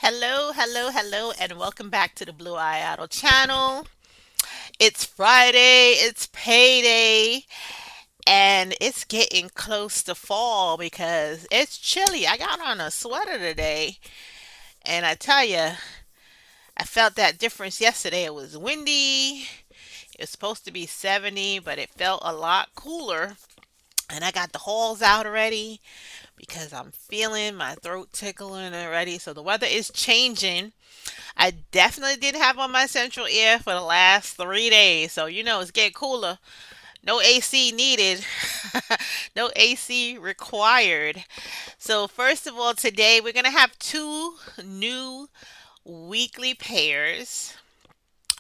Hello, hello, hello, and welcome back to the Bluayado channel. It's Friday, it's payday, and it's getting close to fall because it's chilly. I got on a sweater today, and I tell you, I felt that difference yesterday. It was windy, it was supposed to be 70, but it felt a lot cooler. And I got the halls out already because I'm feeling my throat tickling already. So the weather is changing. I definitely did have on my central ear for the last 3 days. So, it's getting cooler. No AC needed, no AC required. So, first of all, today we're going to have two new weekly pairs.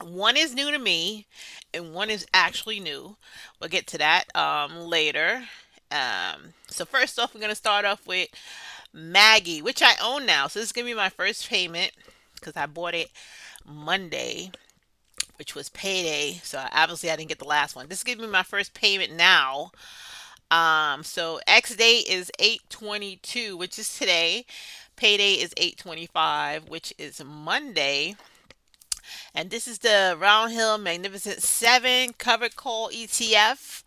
One is new to me, and one is actually new. We'll get to that later. So, first off, we're going to start off with Maggie, which I own now. So, this is going to be my first payment because I bought it Monday, which was payday. So obviously I didn't get the last one. This is gonna be my first payment now. So X date is 8/22, which is today. Payday is 8/25, which is Monday. And this is the Roundhill Magnificent 7 covered call ETF.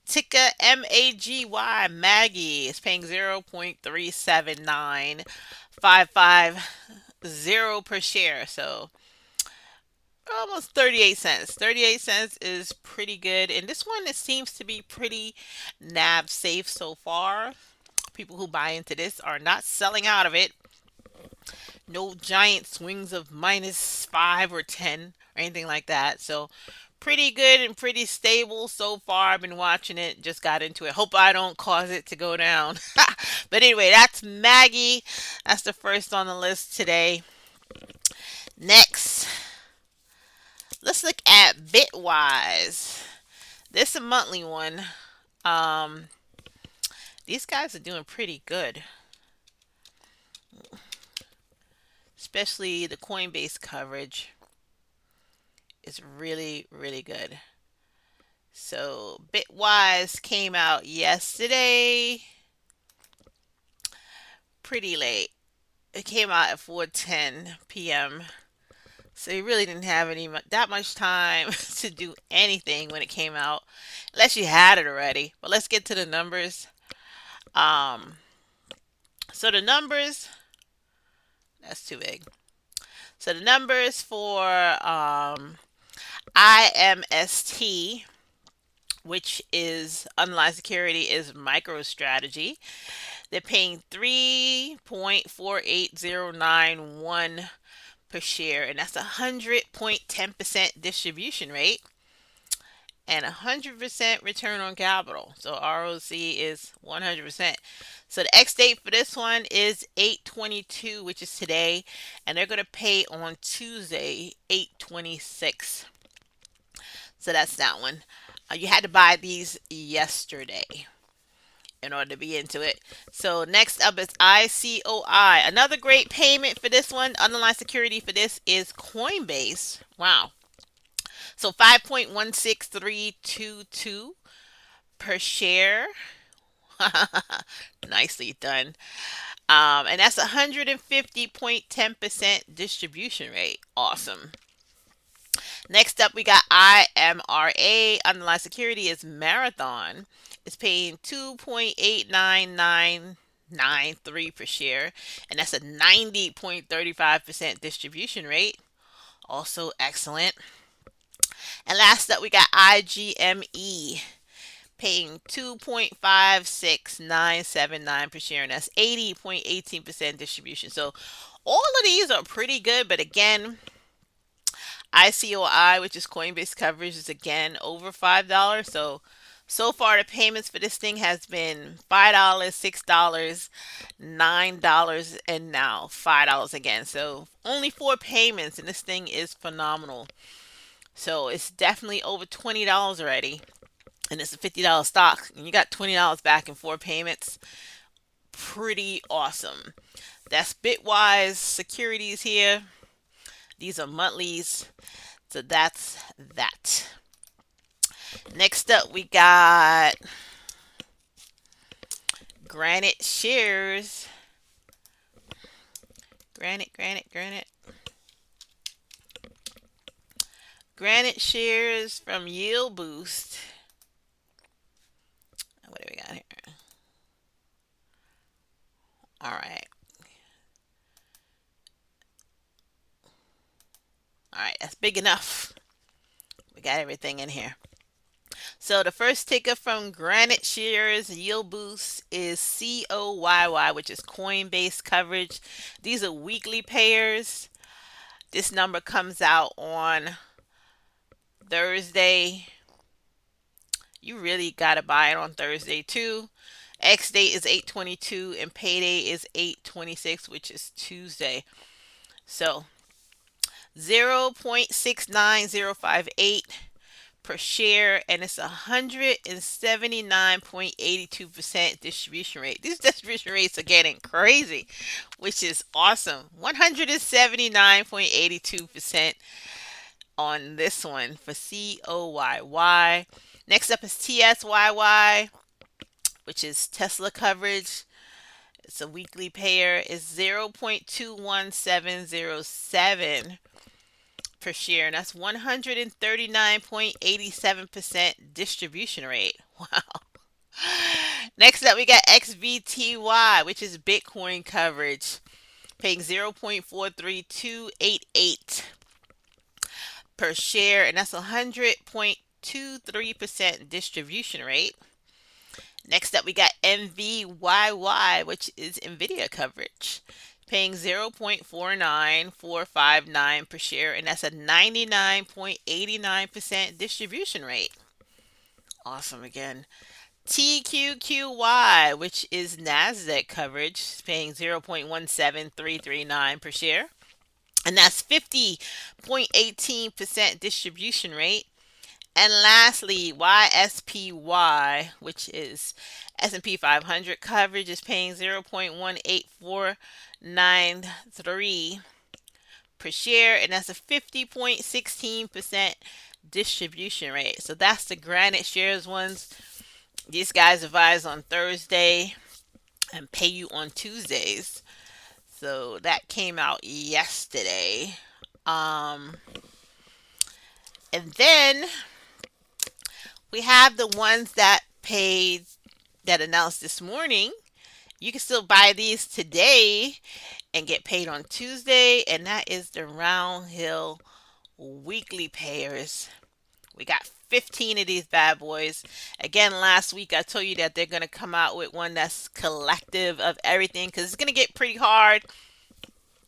Ticker MAGY Maggie is paying 0.37955 per share. So almost 38 cents. 38 cents is pretty good. And this one, it seems to be pretty nav safe so far. People who buy into this are not selling out of it. No giant swings of -5 or 10 or anything like that. So pretty good and pretty stable so far. I've been watching it, just got into it. Hope I don't cause it to go down. But anyway, that's Maggie. That's the first on the list today. Next, let's look at Bitwise. This is a monthly one. Um, these guys are doing pretty good, especially the Coinbase coverage is really, really good. So Bitwise came out yesterday, pretty late. It came out at 4:10 p.m. So you really didn't have that much time to do anything when it came out, unless you had it already. But let's get to the numbers. Um, so the numbers, that's too big. So the numbers for IMST, which is underlying security, is MicroStrategy. They're paying 3.48091 per share, and that's 100.10% distribution rate and 100% return on capital. So ROC is 100%. So the X date for this one is 8/22, which is today, and they're going to pay on Tuesday, 8/26. So that's that one. You had to buy these yesterday in order to be into it. So next up is ICOI. Another great payment for this one. Underlying security for this is Coinbase. Wow. So 5.16322 per share. Nicely done. And that's 150.10% distribution rate. Awesome. Next up, we got IMRA. Underlying security is Marathon. It's paying 2.89993 per share, and that's a 90.35% distribution rate. Also excellent. And last up, we got IGME paying 2.56979 per share, and that's 80.18% distribution. So all of these are pretty good, but again, ICOI, which is Coinbase coverage, is again over $5. So far the payments for this thing has been $5, $6, $9, and now $5 again. So only four payments, and this thing is phenomenal. So it's definitely over $20 already, and it's a $50 stock, and you got $20 back in four payments. Pretty awesome. That's Bitwise Securities here. These are monthlies. So that's that. Next up, we got Granite shares. Granite. Granite shares from Yield Boost. What do we got here? All right. All right, that's big enough. We got everything in here. So the first ticker from Granite Shares Yield Boost is COYY, which is Coinbase coverage. These are weekly pairs. This number comes out on Thursday. You really got to buy it on Thursday too. X date is 8/22 and payday is 8/26, which is Tuesday. So 0.69058 per share, and it's 179.82% distribution rate. These distribution rates are getting crazy, which is awesome. 179.82% on this one for COYY. Next up is TSYY, which is Tesla coverage. It's a weekly pair. It's 0.21707 per share, and that's 139.87% distribution rate. Wow. Next up, we got XVTY, which is Bitcoin coverage, paying 0.43288 per share, and that's 100.23% distribution rate. Next up, we got NVYY, which is NVIDIA coverage, paying 0.49459 per share, and that's a 99.89% distribution rate. Awesome again. TQQY, which is NASDAQ coverage, paying 0.17339 per share, and that's 50.18% distribution rate. And lastly, YSPY, which is S&P 500 coverage, is paying 0.18493 per share, and that's a 50.16% distribution rate. So that's the Granite shares ones. These guys advise on Thursday and pay you on Tuesdays. So that came out yesterday. And then we have the ones that paid, that announced this morning. You can still buy these today and get paid on Tuesday, and that is the Roundhill weekly payers. We got 15 of these bad boys. Again, last week I told you that they're going to come out with one that's collective of everything, because it's going to get pretty hard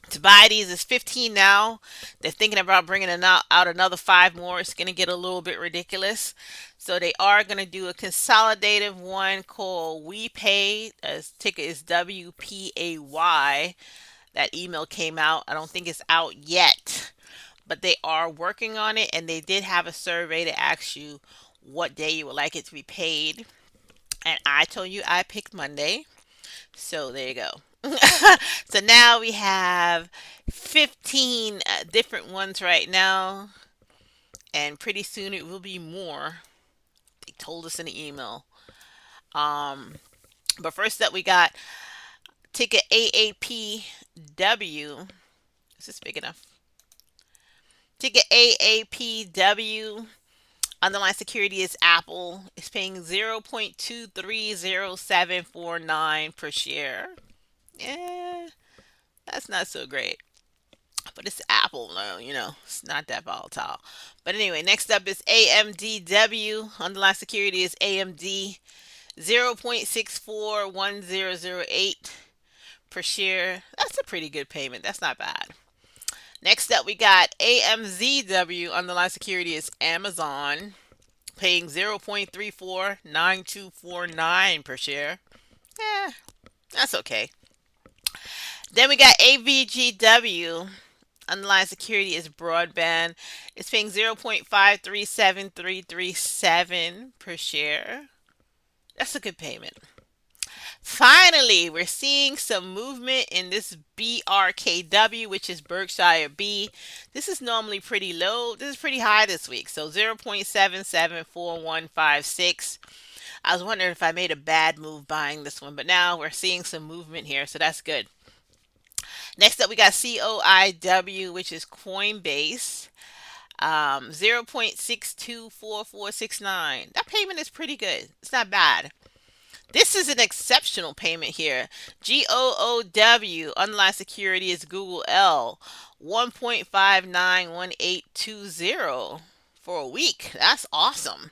to buy these. Is 15 now. They're thinking about bringing out another 5 more. It's going to get a little bit ridiculous. So they are going to do a consolidative one called We Pay. Ticker is WPAY. That email came out. I don't think it's out yet, but they are working on it, and they did have a survey to ask you what day you would like it to be paid. And I told you I picked Monday. So there you go. So now we have 15 different ones right now, and pretty soon it will be more. They told us in the email. But first up, we got ticket AAPW. Is this big enough? Ticket AAPW. Underlying security is Apple. It's paying 0.230749 per share. Yeah, that's not so great. But it's Apple, no, it's not that volatile. But anyway, next up is AMDW. Underlying security is AMD. 0.641008 per share. That's a pretty good payment. That's not bad. Next up, we got AMZW. Underlying security is Amazon, paying 0.349249 per share. Yeah, that's okay. Then we got AVGW. Underlying security is broadband. It's paying 0.537337 per share. That's a good payment. Finally, we're seeing some movement in this BRKW, which is Berkshire B. This is normally pretty low. This is pretty high this week. So 0.774156. I was wondering if I made a bad move buying this one, but now we're seeing some movement here, so that's good. Next up, we got COIW, which is Coinbase. 0.624469. That payment is pretty good. It's not bad. This is an exceptional payment here. GOOW, underlying security is Google L, 1.591820 for a week. That's awesome.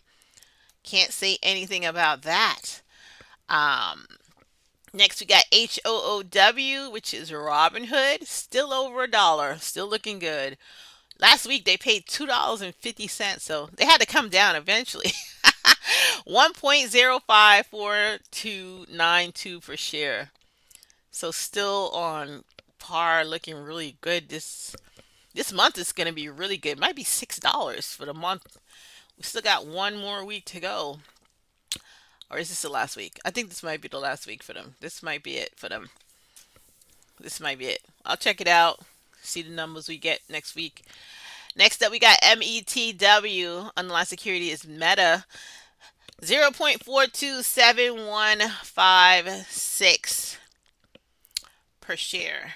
Can't say anything about that. Um, Next, we got HOOW, which is Robinhood. Still over $1. Still looking good. Last week they paid $2.50, so they had to come down eventually. 1.054292 per share. So still on par, looking really good. This month is going to be really good. It might be $6 for the month. We still got one more week to go. Or is this the last week? I think this might be the last week for them. This might be it for them. This might be it. I'll check it out. See the numbers we get next week. Next up, we got METW. Underlying security is Meta. 0.427156 per share.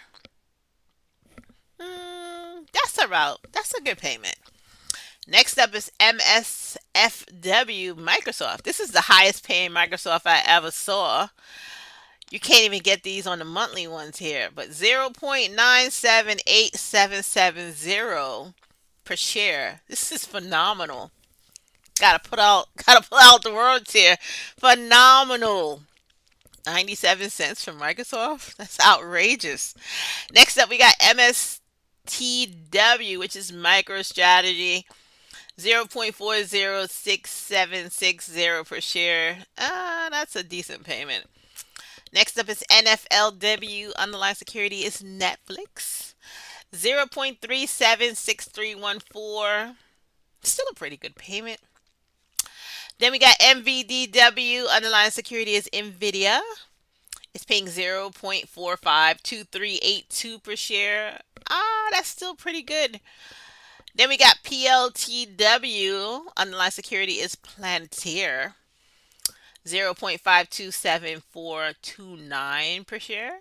That's a good payment. Next up is MSFW Microsoft. This is the highest paying Microsoft I ever saw. You can't even get these on the monthly ones here, but 0.978770 per share. This is phenomenal. Gotta pull out the words here. Phenomenal. 97 cents from Microsoft. That's outrageous. Next up, we got MSTW, which is MicroStrategy. 0.406760 per share. That's a decent payment. Next up is NFLW. Underlying security is Netflix. 0.376314. Still a pretty good payment. Then we got MVDW. Underlying security is Nvidia. It's paying 0.452382 per share. That's still pretty good. Then we got PLTW. Underlying security is Plantier. 0.527429 per share.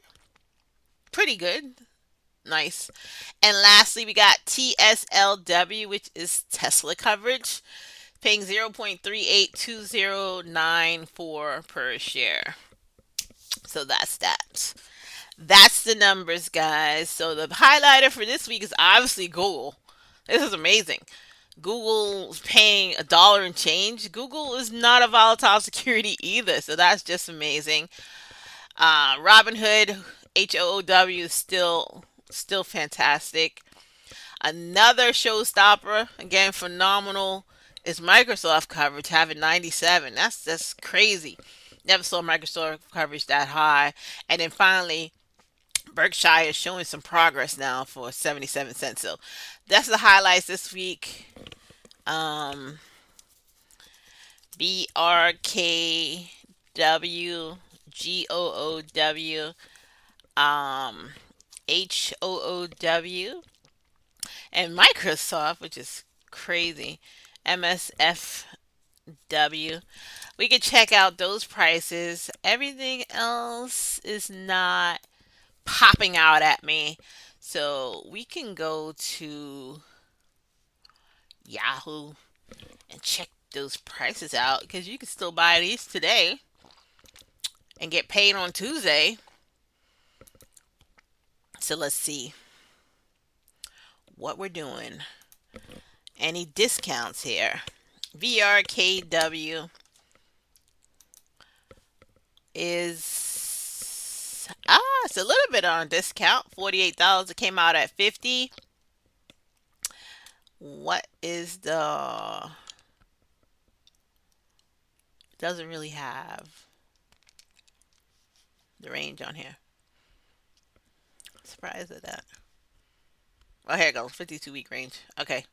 Pretty good. Nice. And lastly, we got TSLW, which is Tesla coverage, paying 0.382094 per share. So that's that. That's the numbers, guys. So the highlighter for this week is obviously Google. This is amazing. Google's paying $1 and change. Google is not a volatile security either, so that's just amazing. Robinhood, HOOW is still fantastic. Another showstopper, again phenomenal, is Microsoft coverage having 97. That's crazy. Never saw Microsoft coverage that high. And then finally, Berkshire is showing some progress now for 77 cents. So that's the highlights this week. BRKW, GOOW, HOOW, and Microsoft, which is crazy, MSFW. We can check out those prices. Everything else is not popping out at me. So we can go to Yahoo and check those prices out because you can still buy these today and get paid on Tuesday. So let's see what we're doing. Any discounts here? VRKW is it's a little bit on discount. $48. It came out at 50. What is the doesn't really have the range on here. Surprised at that. Oh, here it goes. 52-week range. Okay.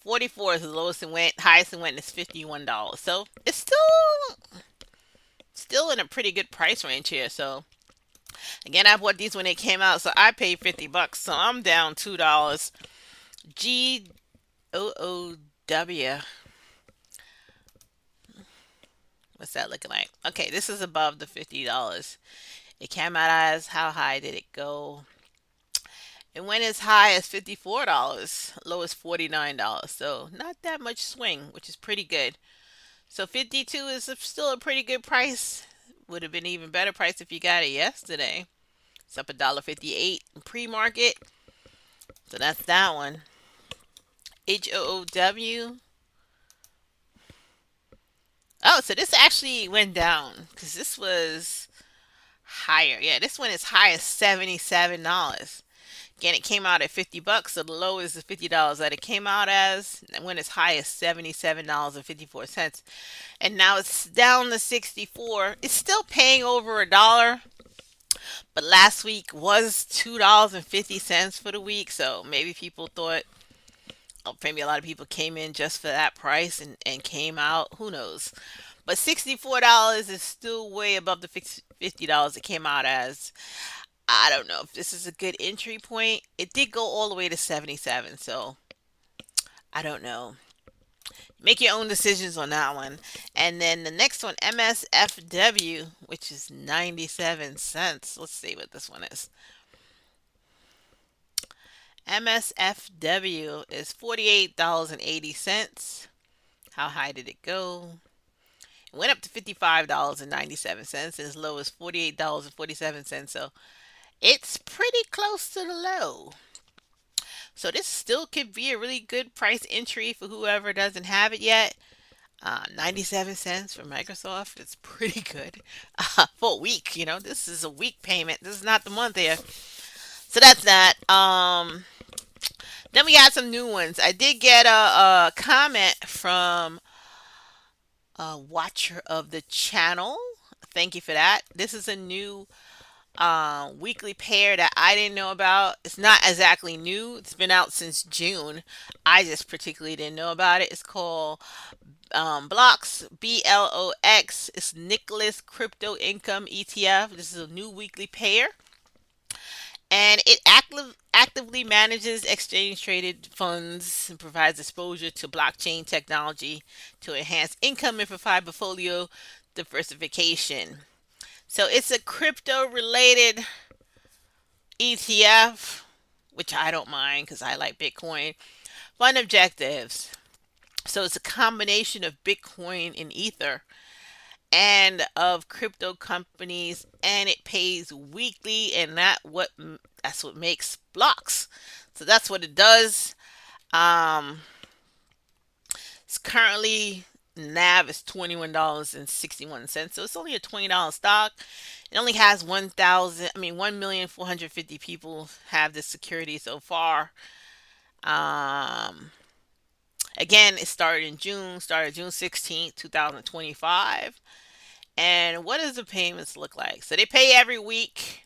44 is the lowest it went. Highest it went is $51. So it's still in a pretty good price range here. So again, I bought these when they came out, so I paid $50. So I'm down $2. GOOW. What's that looking like? Okay, this is above the $50. It came out as how high did it go? It went as high as $54, low as $49. So not that much swing, which is pretty good. So 52 is still a pretty good price. Would have been even better price if you got it yesterday. It's up $1.58 in pre-market. So that's that one. HOOW. Oh, so this actually went down because this was higher. Yeah, this one is high as $77. Again, it came out at $50, so the low is the $50 that it came out as. And went as high as $77.54, and now it's down to 64. It's still paying over a dollar, but last week was $2.50 for the week. So maybe people thought, oh, maybe a lot of people came in just for that price and came out. Who knows? But $64 is still way above the $50 it came out as. I don't know if this is a good entry point. It did go all the way to 77, so I don't know. Make your own decisions on that one. And then the next one, MSFW, which is 97 cents. Let's see what this one is. MSFW is $48.80. How high did it go? It went up to $55.97 as low as $48.47. So it's pretty close to the low. So this still could be a really good price entry for whoever doesn't have it yet. 97 cents for Microsoft. It's pretty good for a week. This is a week payment. This is not the month here. So that's that. Then we got some new ones. I did get a comment from a watcher of the channel. Thank you for that. This is a new weekly pair that I didn't know about. It's not exactly new. It's been out since June. I just particularly didn't know about it. It's called BLOX, BLOX. It's Nicholas Crypto Income ETF. This is a new weekly pair, and it actively manages exchange traded funds and provides exposure to blockchain technology to enhance income and provide portfolio diversification. So it's a crypto related ETF, which I don't mind because I like Bitcoin. Fund objectives. So it's a combination of Bitcoin and Ether and of crypto companies, and it pays weekly, and that's what makes blocks. So that's what it does. Um, it's currently NAV is $21.61. So it's only a $20 stock. It only has 1,450 people have this security so far. Um, Again, it started June 16th, 2025. And what does the payments look like? So they pay every week,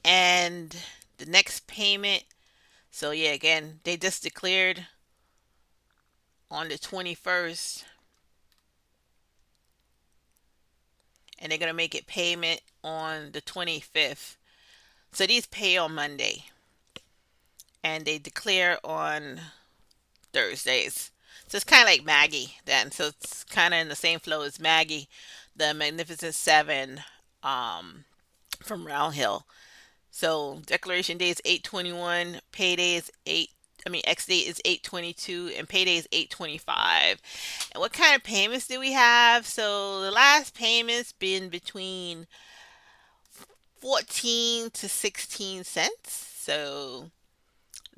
and the next payment. So yeah, again, they just declared on the 21st, and they're gonna make it payment on the 25th. So these pay on Monday, and they declare on Thursdays. So it's kind of like Maggie then. So it's kind of in the same flow as Maggie, the Magnificent Seven, from Roundhill. So declaration day is 8/21, payday is 8. I mean, X date is 8/22, and payday is 8/25. And what kind of payments do we have? So the last payments been between 14 to 16 cents. So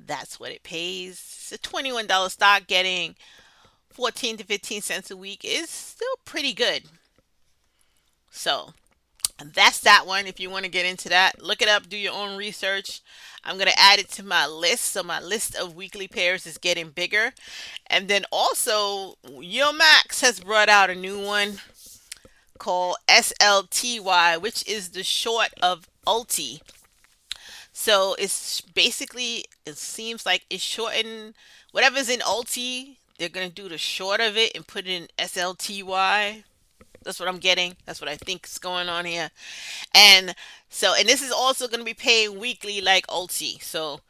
that's what it pays. It's a $21 stock. Getting 14 to 15 cents a week is still pretty good. So that's that one. If you want to get into that, look it up, do your own research. I'm going to add it to my list. So my list of weekly pairs is getting bigger. And then also, Max has brought out a new one called SLTY, which is the short of Ulti. So it's basically, it seems like it's shortened. Whatever's in Ulti, they're going to do the short of it and put it in SLTY. That's what I'm getting. That's what I think is going on here. And and this is also going to be paying weekly like Ulti. So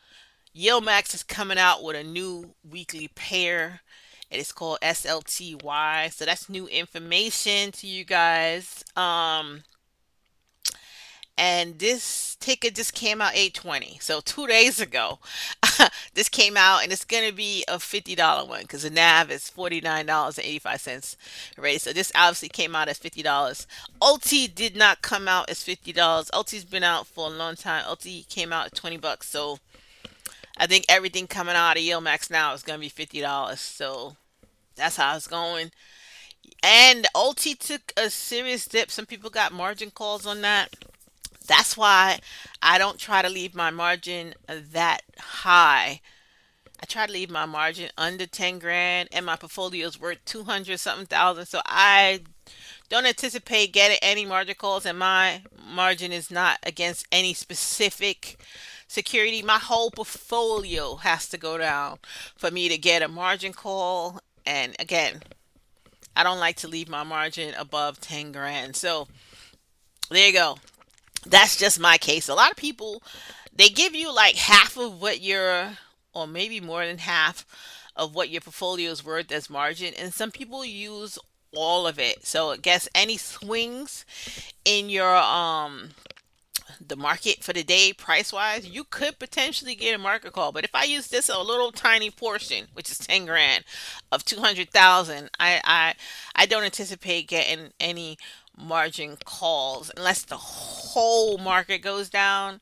Max is coming out with a new weekly pair. It is called SLTY. So that's new information to you guys. and this ticket just came out 8/20. So 2 days ago, this came out, and it's gonna be a $50 one because the nav is $49.85. Right. So this obviously came out as $50. OT did not come out as $50. OT's been out for a long time. OT came out at $20. So I think everything coming out of Max now is gonna be $50. So that's how it's going. And OT took a serious dip. Some people got margin calls on that. That's why I don't try to leave my margin that high. I try to leave my margin under 10 grand, and my portfolio is worth 200 something thousand. So I don't anticipate getting any margin calls, and my margin is not against any specific security. My whole portfolio has to go down for me to get a margin call. And again, I don't like to leave my margin above 10 grand. So there you go. That's just my case. A lot of people, they give you like half of what your, or maybe more than half of what your portfolio is worth as margin, and some people use all of it. So I guess any swings in your the market for the day price wise, you could potentially get a market call. But if I use this a little tiny portion, which is 10 grand of 200,000, I don't anticipate getting any margin calls unless the whole market goes down.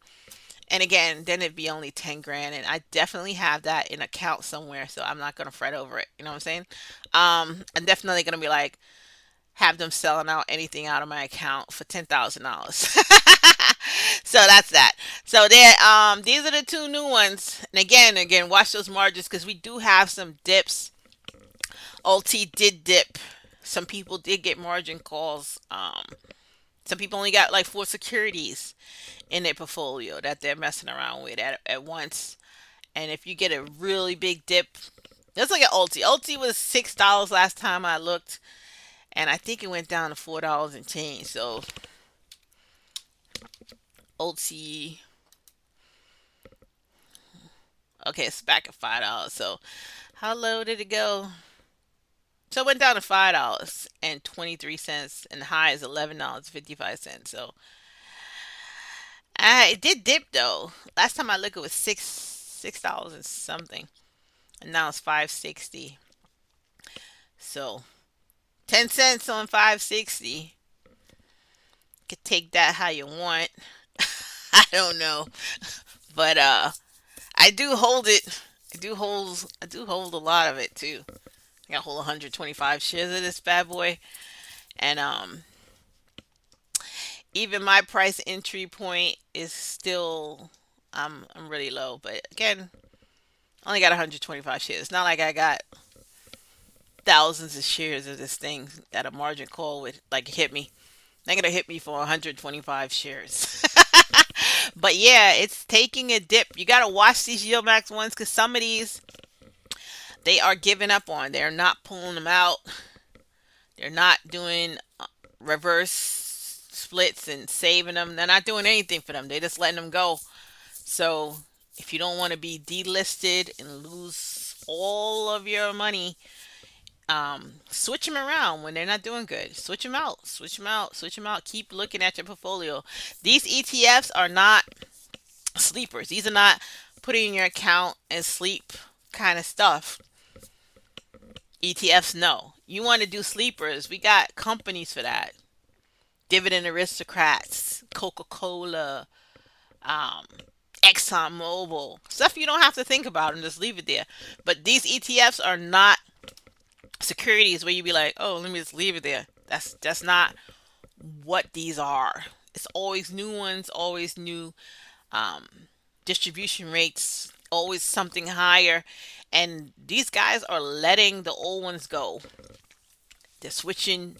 And again, then it'd be only 10 grand, and I definitely have that in account somewhere, so I'm not gonna fret over it. You know what I'm saying? I'm definitely gonna be like, have them selling out anything out of my account for $10,000. So that's that. So there, these are the two new ones. And again, watch those margins because we do have some dips. OT did dip. Some people did get margin calls. Some people only got like four securities in their portfolio that they're messing around with at once. And if you get a really big dip, let's look at OT. OT was $6 last time I looked, and I think it went down to $4 and change. So OT, okay, it's back at $5. So how low did it go? So it went down to $5.23, and the high is $11.55. So it did dip though. Last time I looked, it was $6 and something, and now it's 5.60. So 10 cents on 5.60. Could take that how you want. I don't know, but I do hold it. I do hold a lot of it too. I got hold 125 shares of this bad boy, and even my price entry point is still, I'm really low. But again, I only got 125 shares. It's not like I got thousands of shares of this thing at a margin call with like hit me. They're gonna hit me for 125 shares. But yeah, it's taking a dip. You gotta watch these Yield Max ones because some of these they are giving up on. They're not pulling them out. They're not doing reverse splits and saving them. They're not doing anything for them. They're just letting them go. So if you don't want to be delisted and lose all of your money, switch them around when they're not doing good. Switch them out. Switch them out. Switch them out. Keep looking at your portfolio. These ETFs are not sleepers. These are not putting in your account and sleep kind of stuff. ETFs, no. You want to do sleepers. We got companies for that. Dividend Aristocrats, Coca Cola, um, Exxon Mobil. Stuff you don't have to think about and just leave it there. But these ETFs are not securities where you be like, oh, let me just leave it there. That's not what these are. It's always new ones, always new um, distribution rates, always something higher. And these guys are letting the old ones go. They're switching.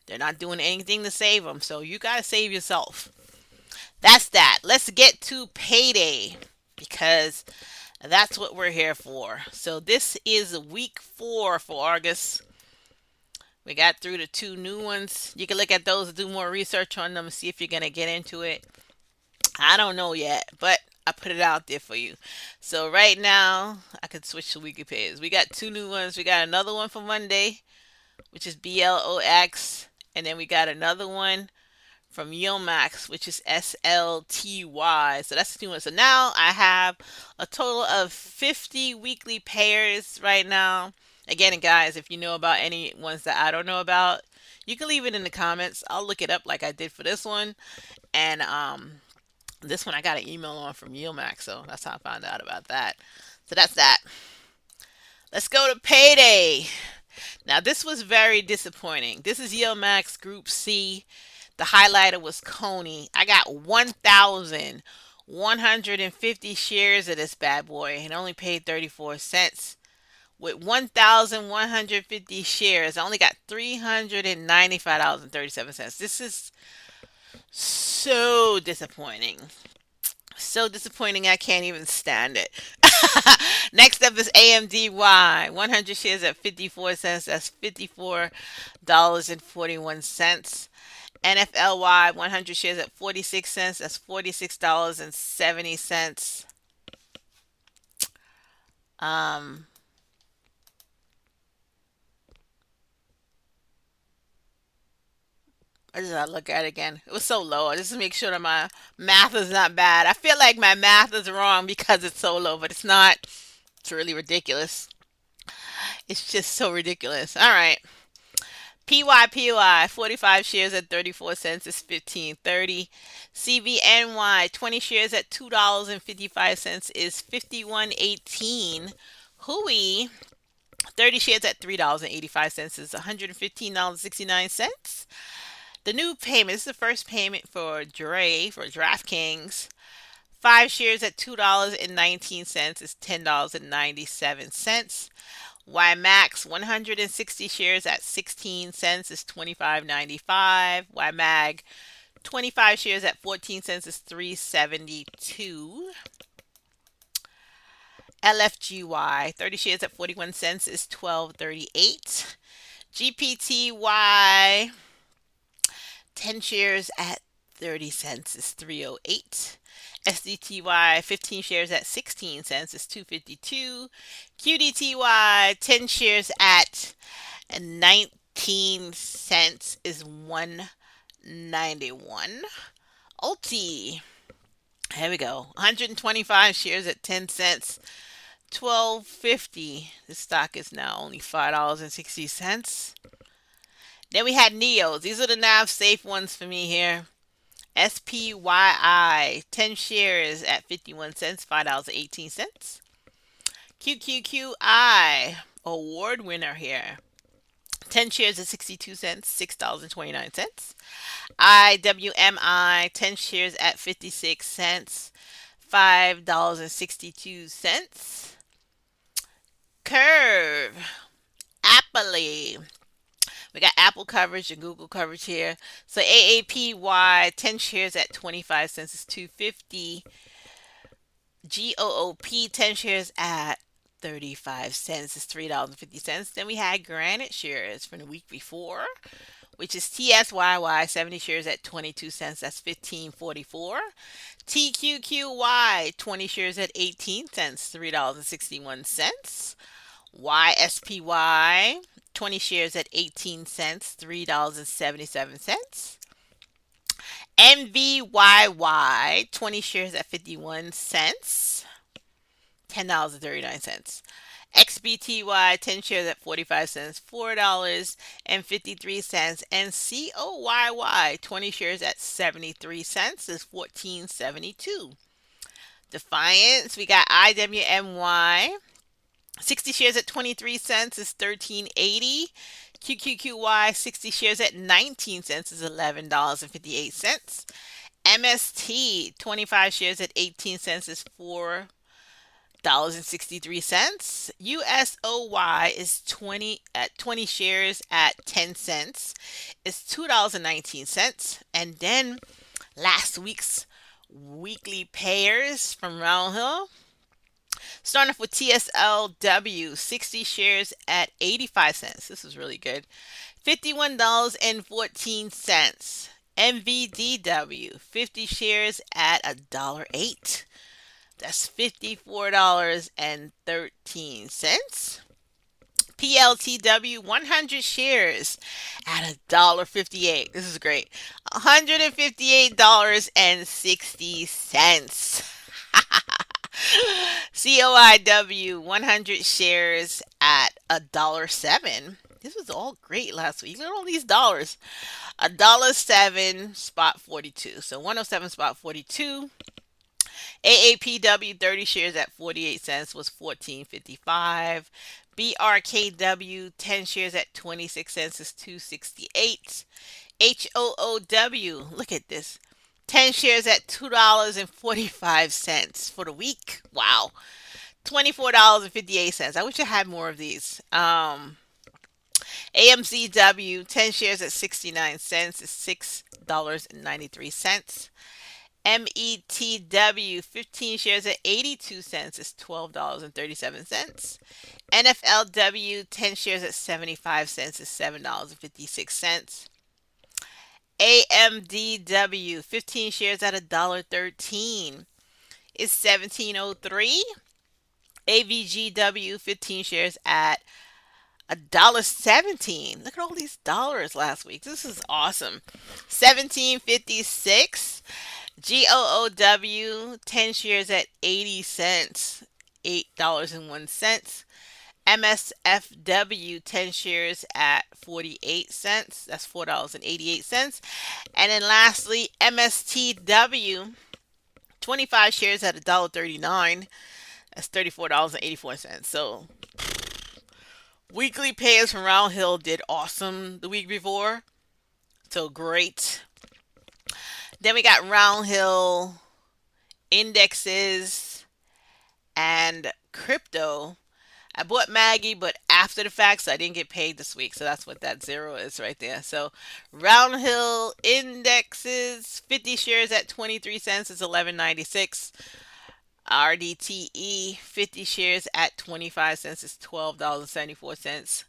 They're not doing anything to save them. So you got to save yourself. That's that. Let's get to payday because that's what we're here for. So this is week 4 for August. We got through the two new ones. You can look at those and do more research on them and see if you're going to get into it. I don't know yet, but I put it out there for you. So right now, I could switch to weekly pays. We got two new ones. We got another one for Monday, which is BLOX, and then we got another one from Max, which is SLTY. So that's the new one. So now I have a total of 50 weekly pairs right now. Again, and guys, if you know about any ones that I don't know about, you can leave it in the comments. I'll look it up like I did for this one. And this one I got an email on from Max, so that's how I found out about that. So that's that. Let's go to Payday. Now this was very disappointing. This is Max Group C. The highlighter was Coney. I got 1,150 shares of this bad boy and only paid 34 cents. With 1,150 shares, I only got $395.37. This is so disappointing. So disappointing, I can't even stand it. Next up is AMDY. 100 shares at 54 cents. That's $54.41. NFLY 100 shares at 46 cents. That's $46.70. Um, I just gotta look at it again. It was so low. Just to make sure that my math is not bad. I feel like my math is wrong because it's so low, but it's not. It's really ridiculous. It's just so ridiculous. All right. PYPY 45 shares at 34 cents is 15.30. CVNY 20 shares at $2.55 is 51.18. Hui 30 shares at $3.85 is $115.69. The new payment, this is the first payment for DraftKings. 5 shares at $2.19 is $10.97. YMAX 160 shares at 16 cents is 25.95. YMAG 25 shares at 14 cents is 3.72. LFGY 30 shares at 41 cents is 12.38. GPTY 10 shares at 30 cents is 3.08. SDTY 15 shares at 16 cents is 2.52. QDTY 10 shares at 19 cents is 191. Ulti, here we go. 125 shares at 10 cents, 12.50. This stock is now only $5.60. Then we had Neos. These are the nav safe ones for me here. SPYI 10 shares at 51 cents, $5.18. QQQI award winner here. 10 shares at 62 cents, $6.29. IWMI 10 shares at 56 cents, $5.62. Curve Appley. We got Apple coverage and Google coverage here. So AAPY 10 shares at 25 cents is 2.50. GOOP 10 shares at 35 cents is $3.50. Then we had Granite shares from the week before, which is TSYY 70 shares at 22 cents. That's 15.44. TQQY 20 shares at 18 cents, $3.61. YSPY 20 shares at 18 cents, $3.77. MVYY 20 shares at 51 cents, $10.39. XBTY 10 shares at 45 cents, $4.53. And COYY 20 shares at 73 cents is 14.72. Defiance, we got IWMY 60 shares at 23 cents is 13.80. QQQY 60 shares at 19 cents is $11.58. MST 25 shares at 18 cents is $4.63. USOY is 20 shares at 10 cents is $2.19. And then last week's weekly pairs from Roundhill. Starting off with TSLW, 60 shares at 85 cents. This is really good. $51.14. MVDW, 50 shares at $1.08. That's $54.13. PLTW 100 shares at $1.58. This is great. $158.60. COIW 100 shares at $1.07. This was all great last week. Look at all these dollars. $1.07 spot 42. So 107 spot 42. AAPW 30 shares at 48 cents was 14.55. BRKW 10 shares at 26 cents is 2.68. HOOW, look at this. 10 shares at $2.45 for the week. Wow. $24.58. I wish I had more of these. AMCW 10 shares at 69 cents is $6.93. METW 15 shares at 82 cents is $12.37. NFLW 10 shares at 75 cents is $7.56. AMDW 15 shares at $1.13 is 17.03. AVGW 15 shares at $1.17. Look at all these dollars last week. This is awesome. 17.56. GOOW 10 shares at 80 cents, $8.01. MSFW 10 shares at 48 cents, that's $4.88. And then lastly, MSTW 25 shares at $1.39, that's $34.84. So weekly payers from Roundhill did awesome the week before. So great. Then we got Roundhill indexes and crypto. I bought Maggie, but after the fact, so I didn't get paid this week. So that's what that zero is right there. So Roundhill indexes, 50 shares at 23 cents is 11.96. RDTE, 50 shares at 25 cents is $12.74.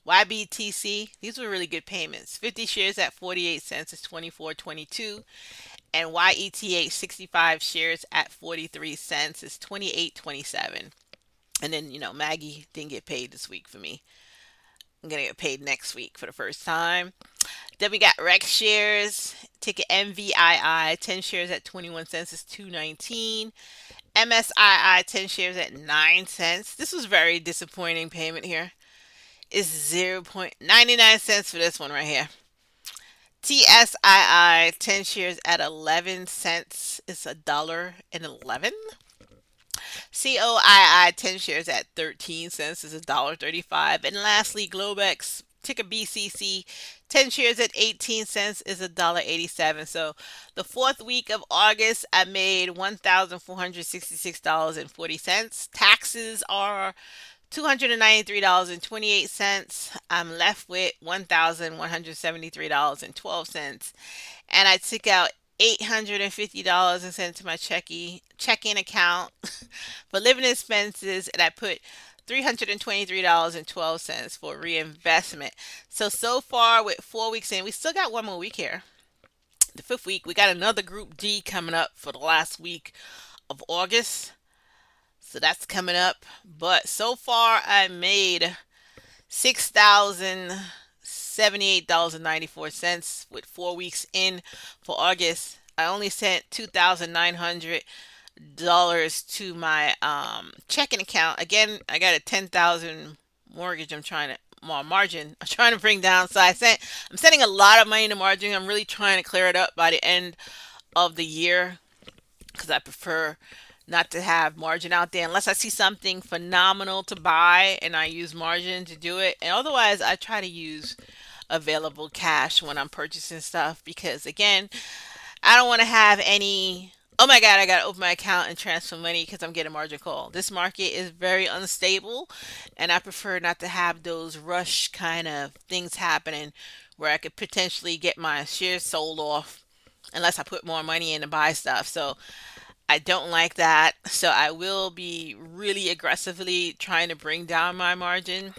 YBTC, these were really good payments. 50 shares at 48 cents is 24.22. And YETH 65 shares at 43 cents is 28.27. And then, Maggie didn't get paid this week for me. I'm going to get paid next week for the first time. Then we got Rex shares, ticket MVII, 10 shares at 21 cents is 2.19. MSII, 10 shares at 9 cents. This was very disappointing payment here. Is 0.99 cents for this one right here. TSII 10 shares at 11 cents is $1.11. COII 10 shares at 13 cents is $1.35. And lastly, Globex ticker BCC 10 shares at 18 cents is $1.87. So the fourth week of August, I made $1,466.40. Taxes are $293.28. I'm left with $1,173.12. And I took out $850 and sent it to my checking account for living expenses, and I put $323.12 for reinvestment. So far with 4 weeks in, we still got one more week here. The fifth week, we got another Group D coming up for the last week of August. So that's coming up. But so far, I made $6,078.94 with 4 weeks in for August. I only sent $2,900 to my checking account. Again, I got a 10,000 mortgage. Margin. I'm trying to bring down. So I'm sending a lot of money to margin. I'm really trying to clear it up by the end of the year because I prefer not to have margin out there unless I see something phenomenal to buy and I use margin to do it. And otherwise, I try to use available cash when I'm purchasing stuff because, again, I don't want to have any. Oh my God, I got to open my account and transfer money because I'm getting margin call. This market is very unstable, and I prefer not to have those rush kind of things happening where I could potentially get my shares sold off unless I put more money in to buy stuff. So I don't like that. So I will be really aggressively trying to bring down my margin.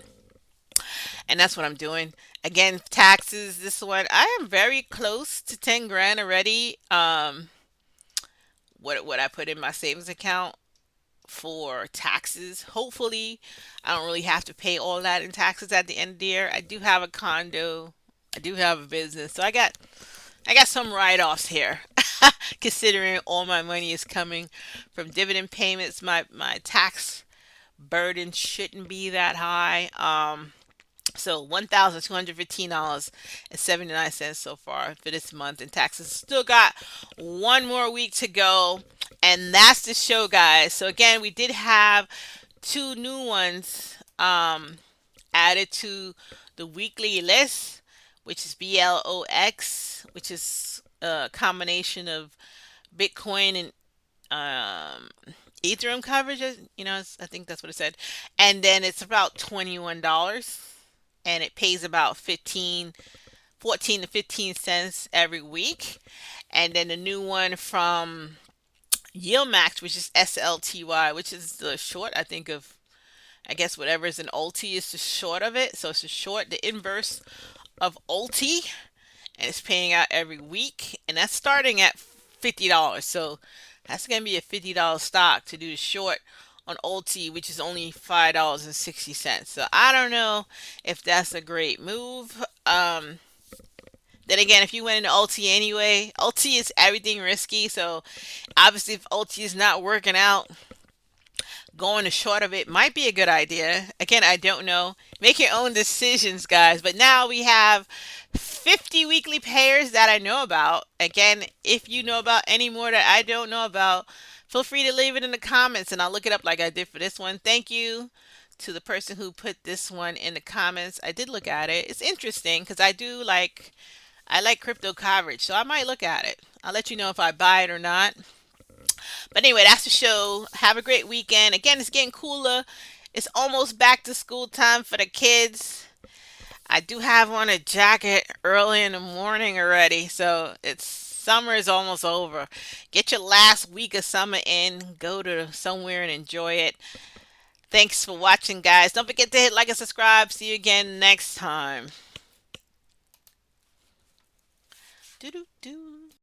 And that's what I'm doing. Again, taxes, this one, I am very close to 10 grand already. What I put in my savings account for taxes. Hopefully, I don't really have to pay all that in taxes at the end of the year. I do have a condo. I do have a business. So I got some write-offs here. Considering all my money is coming from dividend payments, my tax burden shouldn't be that high. So $1,215.79 so far for this month in taxes. Still got one more week to go, and that's the show, guys. So again, we did have two new ones added to the weekly list, which is BLOX, which is a combination of Bitcoin and Ethereum coverage. I think that's what it said. And then it's about $21, and it pays about 14 to 15 cents every week. And then the new one from Yield Max, which is SLTY, which is the short, I think, of, I guess, whatever is an ulti is the short of it. So it's the short, the inverse of ulti, and it's paying out every week, and that's starting at $50. So that's gonna be a $50 stock to do the short on ulti, which is only $5.60. So I don't know if that's a great move. Then again, if you went into ulti anyway, ulti is everything risky. So obviously, if ulti is not working out, going to short of it might be a good idea. Again, I don't know. Make your own decisions, guys. But now we have 50 weekly pairs that I know about. Again, if you know about any more that I don't know about, feel free to leave it in the comments and I'll look it up like I did for this one. Thank you to the person who put this one in the comments. I did look at it. It's interesting because I like crypto coverage, so I might look at it. I'll let you know if I buy it or not. But anyway, that's the show. Have a great weekend. Again, it's getting cooler. It's almost back to school time for the kids. I do have on a jacket early in the morning already, so it's summer is almost over. Get your last week of summer in. Go to somewhere and enjoy it. Thanks for watching, guys. Don't forget to hit like and subscribe. See you again next time. Doo doo doo.